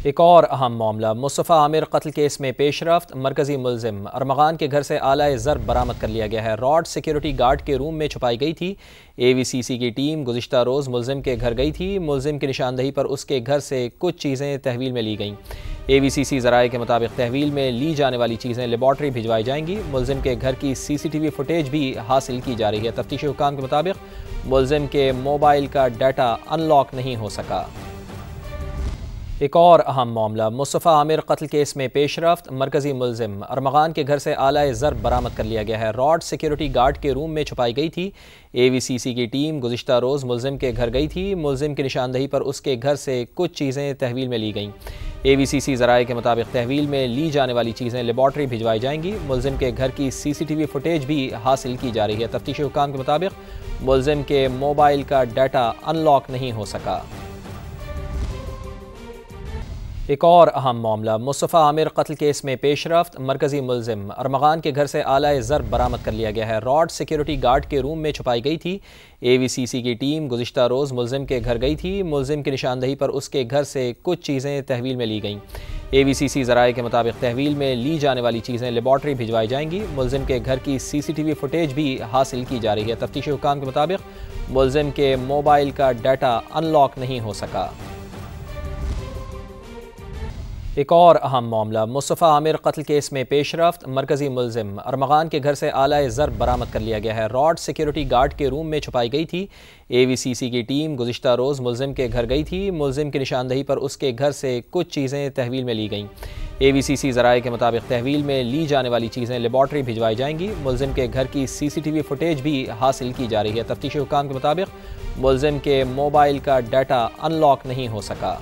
एक और अहम मामला मुस्तफ़ा आमिर कत्ल केस में पेशरफ्त। मरकजी मुलजिम अरमगान के घर से आला ज़र्ब बरामद कर लिया गया है। रॉड सिक्योरिटी गार्ड के रूम में छुपाई गई थी। AVCC की टीम गुज़िश्ता रोज़ मुलजिम के घर गई थी। मुलजिम की निशानदही पर उसके घर से कुछ चीज़ें तहवील में ली गईं। AVCC ज़राए के मुताबिक तहवील में ली जाने वाली चीज़ें लेबॉर्ट्री भिजवाई जाएंगी। मुलजिम के घर की CCTV फुटेज भी हासिल की जा रही है। तफ्तीशी हुकाम के मुताबिक मुलजिम के मोबाइल का डाटा अनलॉक नहीं हो सका। एक और अहम मामला मुस्तफ़ा आमिर कत्ल केस में पेशरफ्त। मरकजी मुलजिम अरमगान के घर से आला ज़र्ब बरामद कर लिया गया है। रॉड सिक्योरिटी गार्ड के रूम में छुपाई गई थी। AVCC की टीम गुज़िश्ता रोज़ मुलजिम के घर गई थी। मुलजिम की निशानदही पर उसके घर से कुछ चीज़ें तहवील में ली गईं। AVCC ज़राए के मुताबिक तहवील में ली जाने वाली चीज़ें लेबॉर्ट्री भिजवाई जाएंगी। मुलजिम के घर की CCTV फुटेज भी हासिल की जा रही है। तफ्तीशी हुकाम के मुताबिक मुलजिम के मोबाइल का डाटा अनलॉक नहीं हो सका। एक और अहम मामला मुस्तफ़ा आमिर कत्ल केस में पेशरफ्त। मरकजी मुलजिम अरमगान के घर से आला ज़र्ब बरामद कर लिया गया है। रॉड सिक्योरिटी गार्ड के रूम में छुपाई गई थी। AVCC की टीम गुज़िश्ता रोज़ मुलजिम के घर गई थी। मुलजिम की निशानदही पर उसके घर से कुछ चीज़ें तहवील में ली गईं। AVCC ज़राए के मुताबिक तहवील में ली जाने वाली चीज़ें लेबॉर्ट्री भिजवाई जाएंगी। मुलजिम के घर की CCTV फुटेज भी हासिल की जा रही है। तफ्तीशी हुकाम के मुताबिक मुलजिम के मोबाइल का डाटा अनलॉक नहीं हो सका। एक और अहम मामला मुस्तफ़ा आमिर कत्ल केस में पेशरफ्त। मरकजी मुलजिम अरमगान के घर से आला ज़र्ब बरामद कर लिया गया है। रॉड सिक्योरिटी गार्ड के रूम में छुपाई गई थी। AVCC की टीम गुज़िश्ता रोज़ मुलजिम के घर गई थी। मुलजिम की निशानदही पर उसके घर से कुछ चीज़ें तहवील में ली गईं। AVCC ज़राए के मुताबिक तहवील में ली जाने वाली चीज़ें लेबॉर्ट्री भिजवाई जाएंगी। मुलजिम के घर की CCTV फुटेज भी हासिल की जा रही है। तफ्तीशी हुकाम के मुताबिक मुलजिम के मोबाइल का डाटा अनलॉक नहीं हो सका।